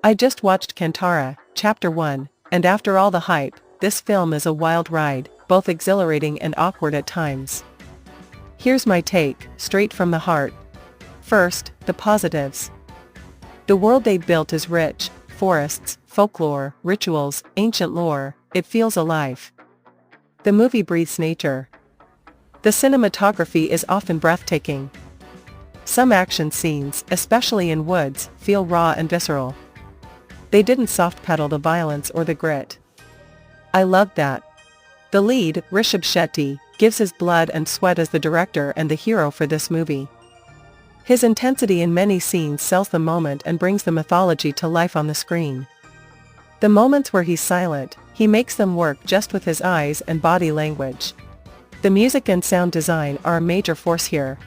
I just watched Kantara, Chapter 1, and after all the hype, this film is a wild ride, both exhilarating and awkward at times. Here's my take, straight from the heart. First, the positives. The world they've built is rich: forests, folklore, rituals, ancient lore. It feels alive. The movie breathes nature. The cinematography is often breathtaking. Some action scenes, especially in woods, feel raw and visceral. They didn't soft-pedal the violence or the grit. I loved that. The lead, Rishab Shetty, gives his blood and sweat as the director and the hero for this movie. His intensity in many scenes sells the moment and brings the mythology to life on the screen. The moments where he's silent, he makes them work just with his eyes and body language. The music and sound design are a major force here.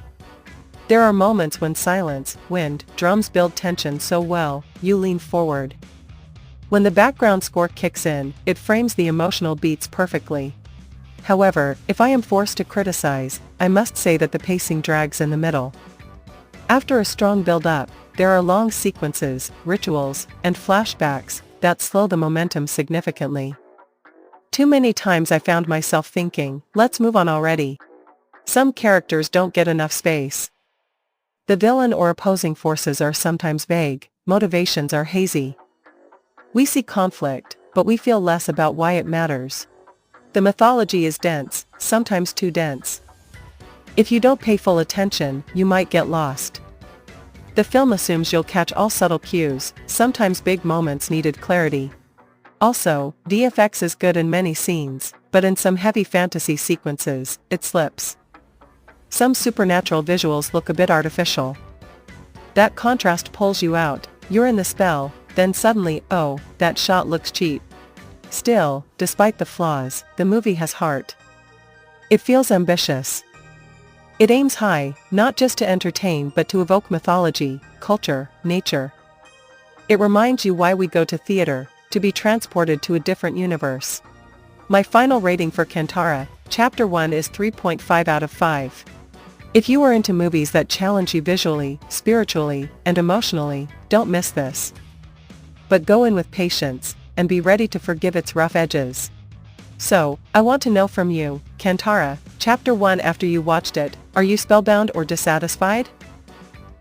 There are moments when silence, wind, drums build tension so well, you lean forward. When the background score kicks in, it frames the emotional beats perfectly. However, if I am forced to criticize, I must say that the pacing drags in the middle. After a strong build-up, there are long sequences, rituals, and flashbacks that slow the momentum significantly. Too many times I found myself thinking, let's move on already. Some characters don't get enough space. The villain or opposing forces are sometimes vague, motivations are hazy. We see conflict, but we feel less about why it matters. The mythology is dense, sometimes too dense. If you don't pay full attention, you might get lost. The film assumes you'll catch all subtle cues, sometimes big moments needed clarity. Also, VFX is good in many scenes, but in some heavy fantasy sequences, it slips. Some supernatural visuals look a bit artificial. That contrast pulls you out, you're in the spell, then suddenly, oh, that shot looks cheap. Still, despite the flaws, the movie has heart. It feels ambitious. It aims high, not just to entertain but to evoke mythology, culture, nature. It reminds you why we go to theater, to be transported to a different universe. My final rating for Kantara, Chapter 1 is 3.5 out of 5. If you are into movies that challenge you visually, spiritually, and emotionally, don't miss this. But go in with patience, and be ready to forgive its rough edges. So, I want to know from you, Kantara, Chapter 1 after you watched it, are you spellbound or dissatisfied?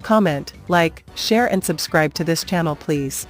Comment, like, share and subscribe to this channel please.